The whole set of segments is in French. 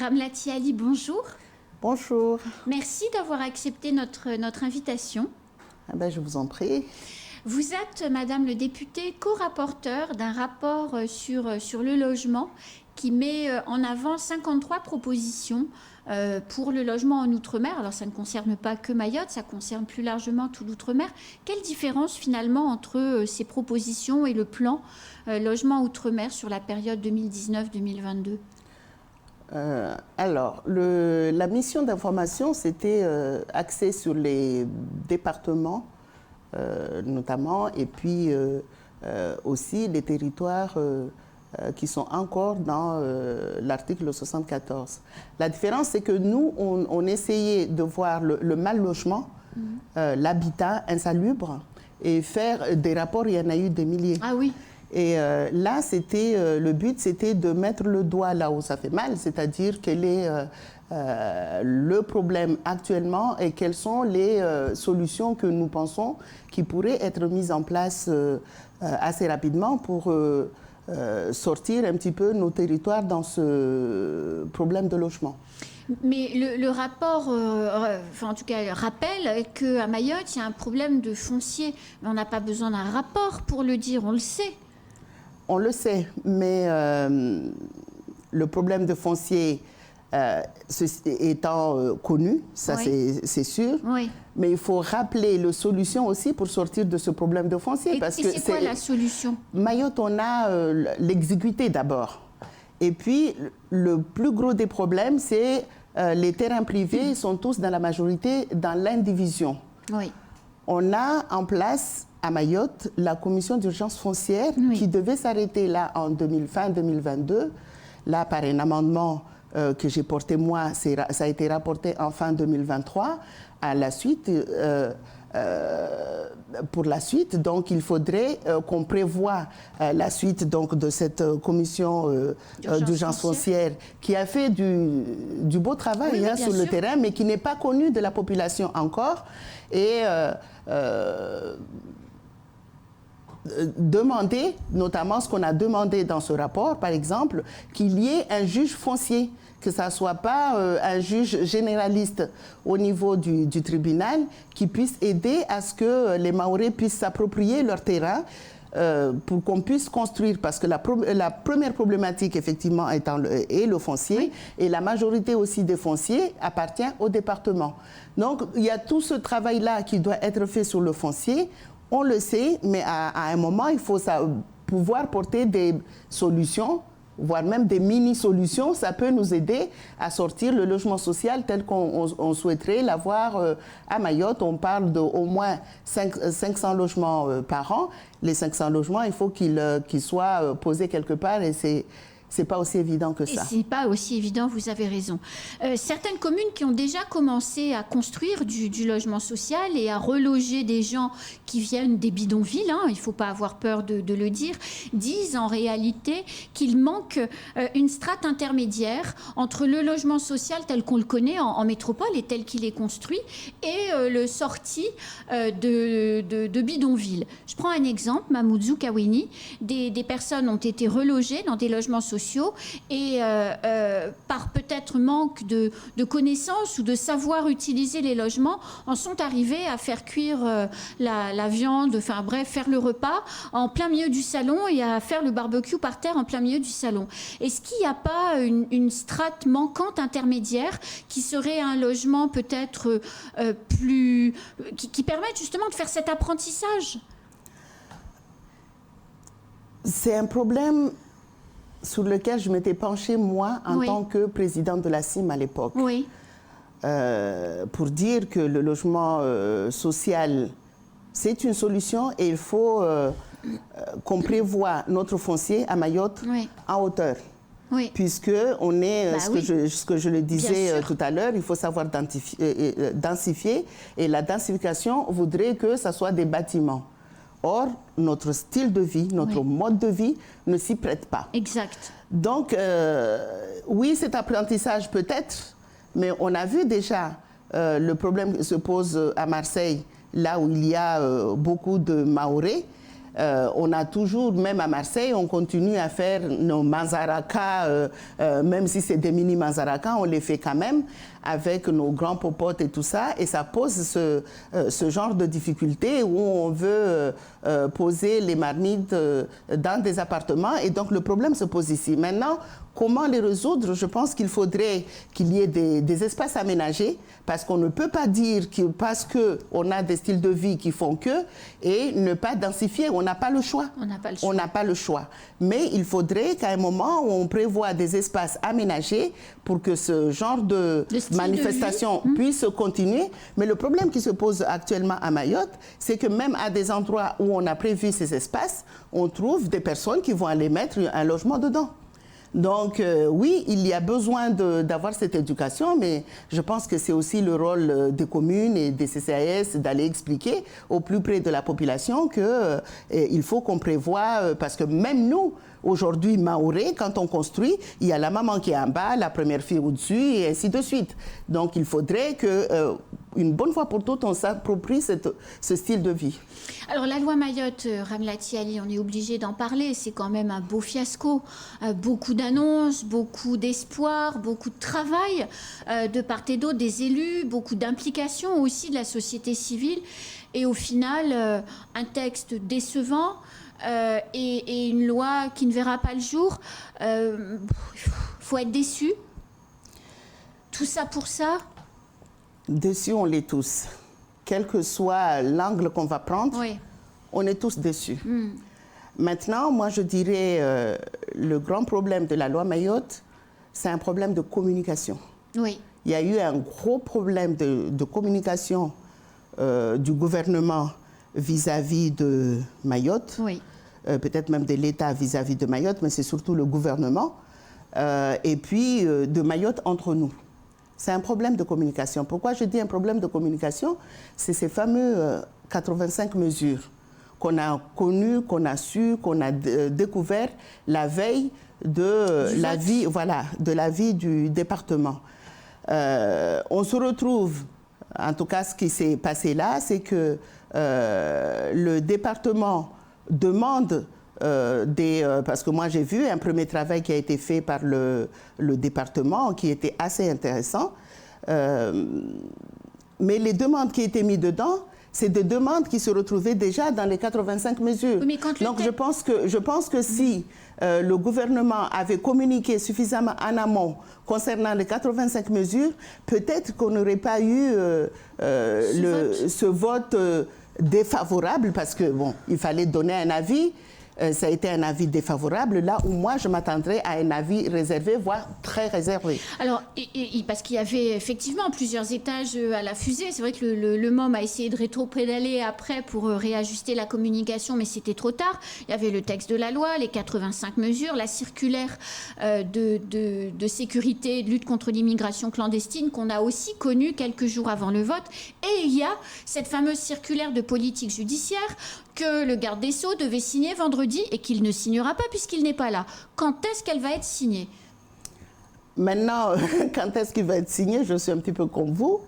Ramlati Ali, bonjour. Bonjour. Merci d'avoir accepté notre invitation. Ah ben, je vous en prie. Vous êtes, Madame le député, co-rapporteur d'un rapport sur le logement qui met en avant 53 propositions pour le logement en Outre-mer. Alors, ça ne concerne pas que Mayotte, ça concerne plus largement tout l'Outre-mer. Quelle différence, finalement, entre ces propositions et le plan logement Outre-mer sur la période 2019-2022 ? Alors, la mission d'information, c'était axée sur les départements, notamment, et puis aussi les territoires qui sont encore dans l'article 74. La différence, c'est que nous, on essayait de voir le mal logement, l'habitat insalubre, et faire des rapports, il y en a eu des milliers. Ah oui. Et là, le but, c'était de mettre le doigt là où ça fait mal, c'est-à-dire quel est le problème actuellement et quelles sont les solutions que nous pensons qui pourraient être mises en place assez rapidement pour sortir un petit peu nos territoires dans ce problème de logement. Mais le rapport, en tout cas, rappelle qu'à Mayotte, il y a un problème de foncier. Mais on n'a pas besoin d'un rapport pour le dire, on le sait. On le sait, mais le problème de foncier étant connu, ça oui. c'est sûr, oui. Mais il faut rappeler les solutions aussi pour sortir de ce problème de foncier. Et c'est quoi la solution? Mayotte, on a l'exiguïté d'abord. Et puis, le plus gros des problèmes, c'est les terrains privés sont tous dans la majorité dans l'indivision. Oui. On a en place à Mayotte la commission d'urgence foncière qui devait s'arrêter là en fin 2022. Là, par un amendement que j'ai porté moi, ça a été rapporté en fin 2023. À la suite, pour la suite, donc il faudrait qu'on prévoie la suite donc, de cette commission d'urgence foncière qui a fait du beau travail sur le terrain, mais qui n'est pas connu de la population encore. Et demander, notamment ce qu'on a demandé dans ce rapport, par exemple, qu'il y ait un juge foncier, que ça ne soit pas un juge généraliste au niveau du tribunal qui puisse aider à ce que les Mahorais puissent s'approprier leur terrain pour qu'on puisse construire. Parce que la première problématique, effectivement, est le foncier, et la majorité aussi des fonciers appartient au département. Donc, il y a tout ce travail-là qui doit être fait sur le foncier. On le sait, mais à un moment, il faut pouvoir porter des solutions, voire même des mini-solutions. Ça peut nous aider à sortir le logement social tel qu'on souhaiterait l'avoir à Mayotte. On parle d'au moins 500 logements par an. Les 500 logements, il faut qu'ils soient posés quelque part et c'est pas aussi évident que ça. C'est pas aussi évident, vous avez raison. Certaines communes qui ont déjà commencé à construire du logement social et à reloger des gens qui viennent des bidonvilles, il ne faut pas avoir peur de le dire, disent en réalité qu'il manque une strate intermédiaire entre le logement social tel qu'on le connaît en métropole et tel qu'il est construit et le sorti de bidonvilles. Je prends un exemple, Mamoudzou Kawini, des personnes ont été relogées dans des logements sociaux et par peut-être manque de connaissances ou de savoir utiliser les logements, en sont arrivés à faire cuire la viande, enfin bref, faire le repas en plein milieu du salon et à faire le barbecue par terre en plein milieu du salon. Est-ce qu'il n'y a pas une strate manquante intermédiaire qui serait un logement peut-être qui permette justement de faire cet apprentissage? C'est un problème sur lequel je m'étais penchée, moi, en tant que présidente de la CIM à l'époque. Oui. Pour dire que le logement social, c'est une solution et il faut qu'on prévoie notre foncier à Mayotte en hauteur. Oui. Puisque on est, ce que je le disais tout à l'heure, il faut savoir densifier et la densification voudrait que ça soit des bâtiments. Or, notre style de vie, notre mode de vie ne s'y prête pas. Exact. Donc, oui, cet apprentissage peut-être, mais on a vu déjà le problème qui se pose à Marseille, là où il y a beaucoup de Mahorais. On a toujours, même à Marseille, on continue à faire nos manzarakas, même si c'est des mini manzarakas, on les fait quand même avec nos grands popotes et tout ça. Et ça pose ce genre de difficulté où on veut poser les marmites dans des appartements. Et donc le problème se pose ici. Maintenant, comment les résoudre? Je pense qu'il faudrait qu'il y ait des espaces aménagés, parce qu'on ne peut pas dire que parce qu'on a des styles de vie qui font que, et ne pas densifier. On n'a pas le choix. On n'a pas le choix. On n'a pas le choix. Mais il faudrait qu'à un moment, on prévoit des espaces aménagés pour que ce genre de manifestation puisse continuer. Mais le problème qui se pose actuellement à Mayotte, c'est que même à des endroits où on a prévu ces espaces, on trouve des personnes qui vont aller mettre un logement dedans. Donc oui, il y a besoin d'avoir cette éducation, mais je pense que c'est aussi le rôle des communes et des CCAS d'aller expliquer au plus près de la population qu'il faut qu'on prévoie, parce que même nous, aujourd'hui, Maoré, quand on construit, il y a la maman qui est en bas, la première fille au-dessus, et ainsi de suite. Donc il faudrait que, une bonne fois pour toutes, on s'approprie ce style de vie. Alors la loi Mayotte, Ramlati Ali, on est obligé d'en parler, c'est quand même un beau fiasco. Beaucoup d'annonces, beaucoup d'espoir, beaucoup de travail de part et d'autre des élus, beaucoup d'implication aussi de la société civile. Et au final, un texte décevant et une loi qui ne verra pas le jour. Il faut être déçu. Tout ça pour ça. Déçus, on l'est tous. Quel que soit l'angle qu'on va prendre, oui, on est tous déçus. Maintenant, moi, je dirais, le grand problème de la loi Mayotte, c'est un problème de communication. Oui. Il y a eu un gros problème de communication du gouvernement vis-à-vis de Mayotte, oui. Peut-être même de l'État vis-à-vis de Mayotte, mais c'est surtout le gouvernement, et puis de Mayotte entre nous. C'est un problème de communication. Pourquoi je dis un problème de communication? C'est ces fameux 85 mesures qu'on a connues, qu'on a su, qu'on a découvert la veille de la vie, voilà, de la vie du département. On se retrouve, en tout cas ce qui s'est passé là, c'est que le département demande parce que moi j'ai vu un premier travail qui a été fait par le département qui était assez intéressant, mais les demandes qui étaient mises dedans, c'est des demandes qui se retrouvaient déjà dans les 85 mesures. Oui, donc je pense que si le gouvernement avait communiqué suffisamment en amont concernant les 85 mesures, peut-être qu'on n'aurait pas eu ce vote défavorable, parce que bon, il fallait donner un avis. Ça a été un avis défavorable, là où moi je m'attendrais à un avis réservé, voire très réservé. Alors, parce qu'il y avait effectivement plusieurs étages à la fusée. C'est vrai que le MOM a essayé de rétro-pédaler après pour réajuster la communication, mais c'était trop tard. Il y avait le texte de la loi, les 85 mesures, la circulaire de sécurité, de lutte contre l'immigration clandestine qu'on a aussi connue quelques jours avant le vote. Et il y a cette fameuse circulaire de politique judiciaire que le garde des Sceaux devait signer vendredi et qu'il ne signera pas puisqu'il n'est pas là. Quand est-ce qu'elle va être signée? Maintenant, quand est-ce qu'il va être signé? Je suis un petit peu comme vous.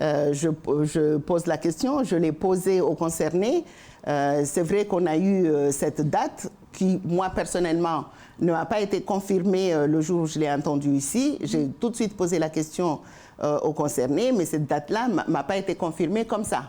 Je pose la question, je l'ai posée aux concernés. C'est vrai qu'on a eu cette date qui, moi, personnellement, ne m'a pas été confirmée le jour où je l'ai entendue ici. J'ai tout de suite posé la question aux concernés, mais cette date-là ne m'a pas été confirmée comme ça.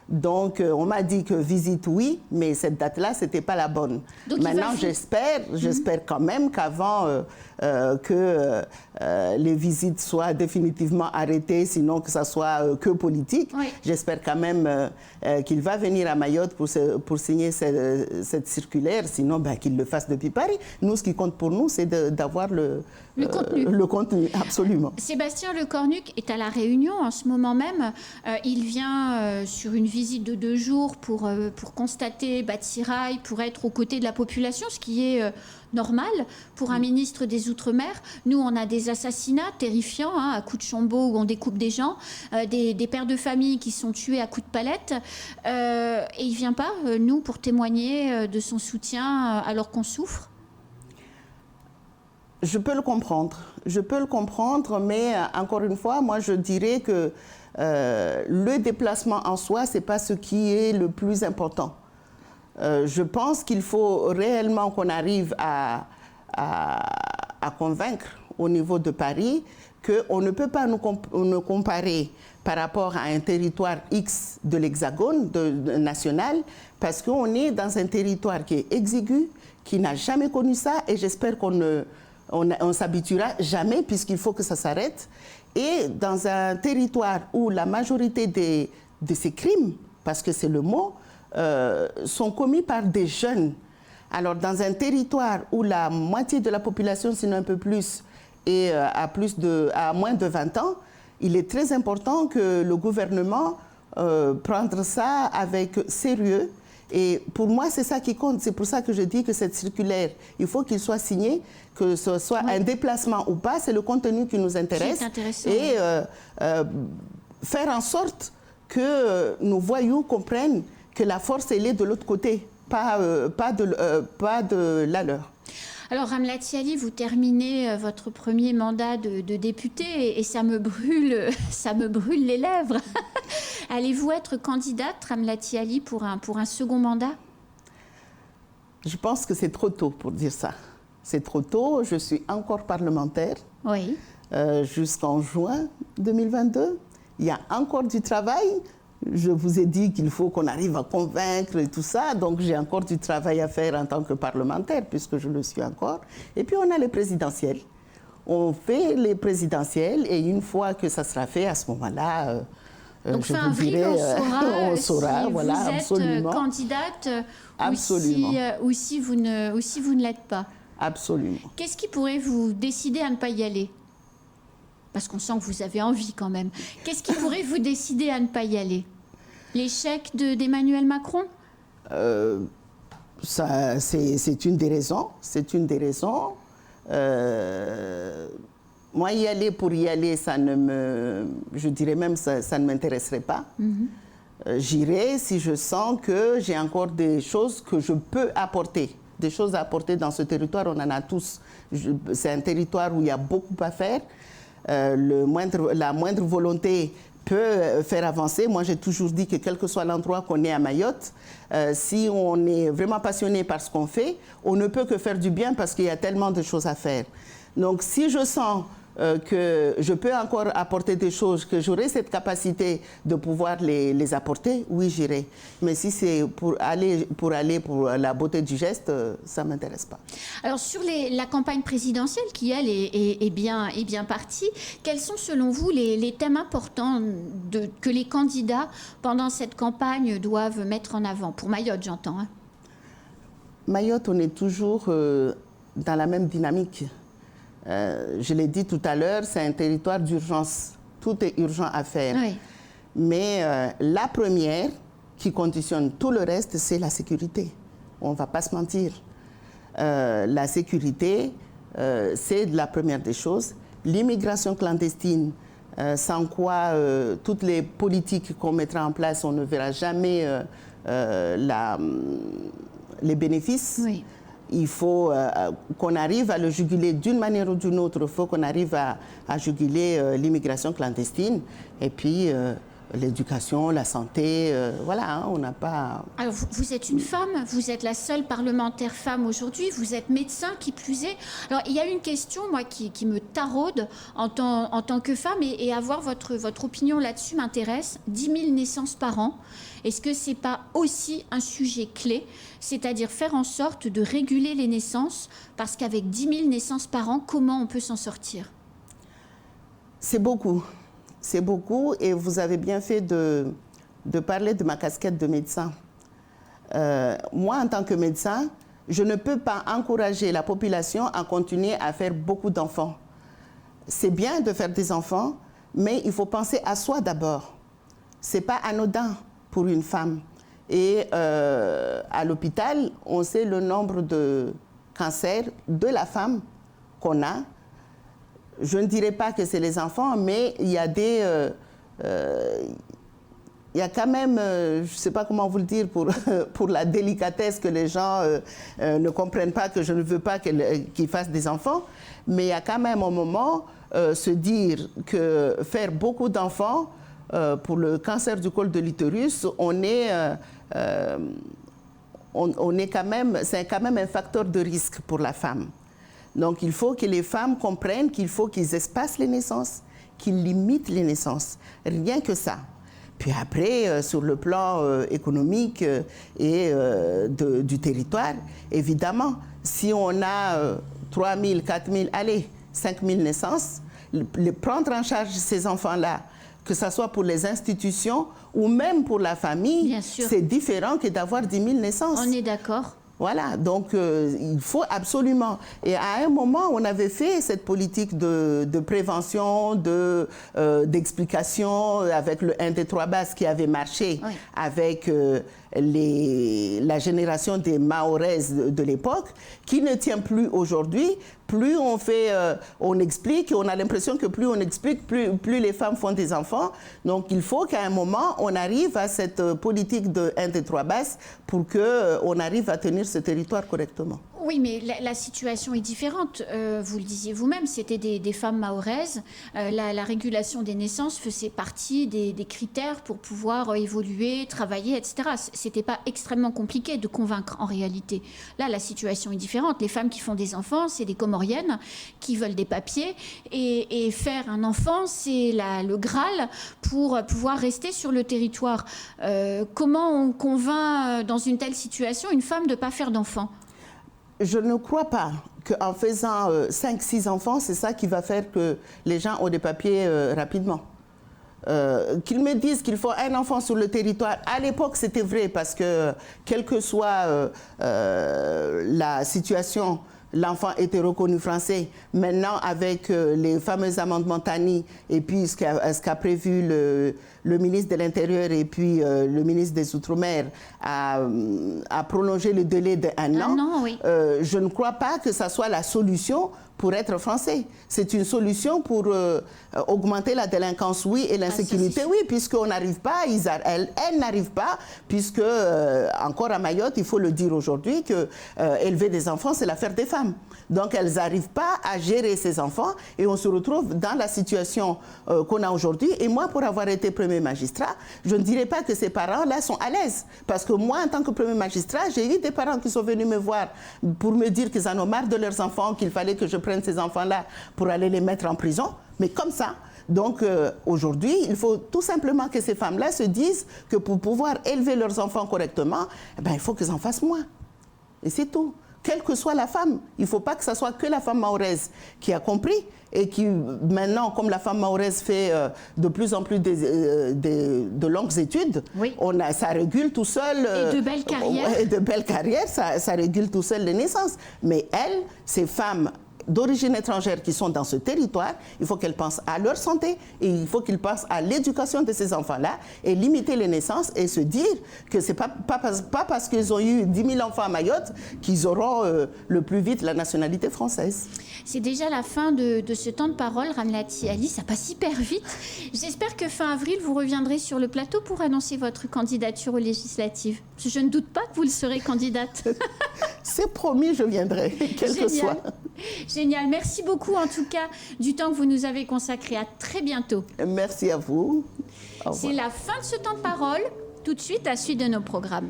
Donc, on m'a dit que visite, oui, mais cette date-là, ce n'était pas la bonne. Donc, maintenant, j'espère quand même qu'avant que les visites soient définitivement arrêtées, sinon que ça soit que politique, oui, j'espère quand même qu'il va venir à Mayotte pour signer cette circulaire, sinon qu'il le fasse depuis Paris. Nous, ce qui compte pour nous, c'est d'avoir le contenu, absolument. Sébastien Lecornuc est à La Réunion en ce moment même. Il vient sur une visite de 2 jours pour constater Batsiraï, pour être aux côtés de la population, ce qui est normal pour un ministre des Outre-mer. Nous, on a des assassinats terrifiants à coups de chombo où on découpe des gens, des pères de famille qui sont tués à coups de palette. Et il ne vient pas, nous, pour témoigner de son soutien alors qu'on souffre. Je peux le comprendre, mais encore une fois, moi je dirais que le déplacement en soi, ce n'est pas ce qui est le plus important. je pense qu'il faut réellement qu'on arrive à convaincre au niveau de Paris qu'on ne peut pas nous comparer par rapport à un territoire X de l'Hexagone national, parce qu'on est dans un territoire qui est exigu, qui n'a jamais connu ça, et j'espère qu'on ne s'habituera jamais, puisqu'il faut que ça s'arrête. Et dans un territoire où la majorité de ces crimes, parce que c'est le mot, sont commis par des jeunes. Alors, dans un territoire où la moitié de la population, sinon un peu plus, est à moins de 20 ans, il est très important que le gouvernement prenne ça avec sérieux. Et pour moi, c'est ça qui compte. C'est pour ça que je dis que cette circulaire, il faut qu'il soit signé, que ce soit un déplacement ou pas, c'est le contenu qui nous intéresse. C'est intéressant. Et faire en sorte que nos voyous comprennent que la force, elle est de l'autre côté, pas de la leur. Alors, Ramlati Ali, vous terminez votre premier mandat de député et ça me brûle les lèvres. Allez-vous être candidate, Ramlati Ali, pour un second mandat? Je pense que c'est trop tôt pour dire ça. C'est trop tôt. Je suis encore parlementaire jusqu'en juin 2022. Il y a encore du travail. Je vous ai dit qu'il faut qu'on arrive à convaincre et tout ça. Donc, j'ai encore du travail à faire en tant que parlementaire, puisque je le suis encore. Et puis, on a les présidentielles. On fait les présidentielles et une fois que ça sera fait, à ce moment-là, donc, je vous dirai, on saura si voilà, vous êtes absolument. Candidate Absolument. ou si vous ne l'êtes pas. Absolument. Qu'est-ce qui pourrait vous décider à ne pas y aller? Parce qu'on sent que vous avez envie quand même. Qu'est-ce qui pourrait vous décider à ne pas y aller? L'échec d'Emmanuel Macron? C'est une des raisons. C'est une des raisons. Moi, y aller pour y aller, je dirais même ça ne m'intéresserait pas. J'irai si je sens que j'ai encore des choses que je peux apporter. Des choses à apporter dans ce territoire, on en a tous. C'est un territoire où il y a beaucoup à faire. La moindre volonté peut faire avancer. Moi, j'ai toujours dit que quel que soit l'endroit qu'on est à Mayotte, si on est vraiment passionné par ce qu'on fait, on ne peut que faire du bien parce qu'il y a tellement de choses à faire. Donc, si je sens que je peux encore apporter des choses, que j'aurai cette capacité de pouvoir les apporter, oui, j'irai. Mais si c'est pour aller pour la beauté du geste, ça ne m'intéresse pas. Alors, sur la campagne présidentielle, qui, elle, est bien partie, quels sont, selon vous, les thèmes importants que les candidats, pendant cette campagne, doivent mettre en avant? Pour Mayotte, j'entends. Hein. Mayotte, on est toujours dans la même dynamique. Je l'ai dit tout à l'heure, c'est un territoire d'urgence. Tout est urgent à faire. Oui. Mais la première qui conditionne tout le reste, c'est la sécurité. On ne va pas se mentir. La sécurité, c'est la première des choses. L'immigration clandestine, sans quoi toutes les politiques qu'on mettra en place, on ne verra jamais les bénéfices. Oui. Il faut qu'on arrive à le juguler d'une manière ou d'une autre. Il faut qu'on arrive à juguler l'immigration clandestine. Et puis, l'éducation, la santé, voilà, hein, on n'a pas... Alors, vous êtes une femme, vous êtes la seule parlementaire femme aujourd'hui, vous êtes médecin, qui plus est. Alors, il y a une question, moi, qui me taraude en tant que femme, et avoir votre opinion là-dessus m'intéresse. 10 000 naissances par an, est-ce que ce n'est pas aussi un sujet clé, c'est-à-dire faire en sorte de réguler les naissances, parce qu'avec 10 000 naissances par an, comment on peut s'en sortir? C'est beaucoup. C'est beaucoup, et vous avez bien fait de parler de ma casquette de médecin. Moi, en tant que médecin, je ne peux pas encourager la population à continuer à faire beaucoup d'enfants. C'est bien de faire des enfants, mais il faut penser à soi d'abord. Ce n'est pas anodin pour une femme. Et à l'hôpital, on sait le nombre de cancers de la femme qu'on a. Je ne dirais pas que c'est les enfants, mais il y a il y a quand même, je ne sais pas comment vous le dire, pour la délicatesse que les gens ne comprennent pas, que je ne veux pas qu'ils fassent des enfants, mais il y a quand même un moment se dire que faire beaucoup d'enfants pour le cancer du col de l'utérus, on c'est quand même un facteur de risque pour la femme. Donc il faut que les femmes comprennent qu'il faut qu'ils espacent les naissances, qu'ils limitent les naissances. Rien que ça. Puis après, sur le plan économique et du territoire, évidemment, si on a 3 000, 4 000, allez, 5 000 naissances, prendre en charge ces enfants-là, que ce soit pour les institutions ou même pour la famille, c'est différent que d'avoir 10 000 naissances. On est d'accord. Voilà, donc il faut absolument. Et à un moment, on avait fait cette politique de prévention, d'explication avec le 1, 2, 3 bases qui avait marché avec la génération des Mahoraises de l'époque, qui ne tient plus aujourd'hui. Plus on explique, on a l'impression que plus on explique, plus les femmes font des enfants. Donc il faut qu'à un moment, on arrive à cette politique de 1, 2, 3 bases pour qu'on arrive à tenir ce territoire correctement. Oui, mais la situation est différente. Vous le disiez vous-même, c'était des femmes mahoraises. La régulation des naissances faisait partie des critères pour pouvoir évoluer, travailler, etc. C'était pas extrêmement compliqué de convaincre en réalité. Là, la situation est différente. Les femmes qui font des enfants, c'est des Comoriennes qui veulent des papiers. Et faire un enfant, c'est le Graal pour pouvoir rester sur le territoire. Comment on convainc dans une telle situation une femme de ne pas faire d'enfant ? Je ne crois pas qu'en faisant 5-6 enfants, c'est ça qui va faire que les gens ont des papiers rapidement. Qu'ils me disent qu'il faut un enfant sur le territoire. À l'époque, c'était vrai parce que, quelle que soit la situation, l'enfant était reconnu français. Maintenant, avec les fameux amendements Tani et puis ce qu'a prévu le ministre de l'Intérieur et puis le ministre des Outre-mer a prolongé le délai d'1 an, oui. Je ne crois pas que ça soit la solution pour être français. C'est une solution pour augmenter la délinquance, oui, et l'insécurité, oui, puisqu'on n'arrive pas, elles n'arrivent pas, puisque, encore à Mayotte, il faut le dire aujourd'hui, que élever des enfants, c'est l'affaire des femmes. Donc, elles n'arrivent pas à gérer ces enfants et on se retrouve dans la situation qu'on a aujourd'hui. Et moi, pour avoir été premier magistrat, je ne dirais pas que ces parents-là sont à l'aise. Parce que moi, en tant que premier magistrat, j'ai eu des parents qui sont venus me voir pour me dire qu'ils en ont marre de leurs enfants, qu'il fallait que je prenne ces enfants-là pour aller les mettre en prison. Mais comme ça. Donc, aujourd'hui, il faut tout simplement que ces femmes-là se disent que pour pouvoir élever leurs enfants correctement, il faut qu'ils en fassent moins. Et c'est tout. Quelle que soit la femme, il ne faut pas que ce soit que la femme mahoraise qui a compris et qui, maintenant, comme la femme mahoraise fait de plus en plus de longues études, oui. Ça régule tout seul. Et de belles carrières. Et de belles carrières, ça régule tout seul les naissances. Mais elles, ces femmes d'origine étrangère qui sont dans ce territoire, il faut qu'elles pensent à leur santé et il faut qu'ils pensent à l'éducation de ces enfants-là et limiter les naissances et se dire que ce n'est pas parce qu'ils ont eu 10 000 enfants à Mayotte qu'ils auront le plus vite la nationalité française. C'est déjà la fin de ce temps de parole, Ramlati Ali, ça passe hyper vite. J'espère que fin avril, vous reviendrez sur le plateau pour annoncer votre candidature aux législatives. Je ne doute pas que vous le serez candidate. C'est promis, je viendrai, quel que soit. Génial. Merci beaucoup en tout cas du temps que vous nous avez consacré. À très bientôt. Merci à vous. C'est la fin de ce temps de parole. Tout de suite, la suite de nos programmes.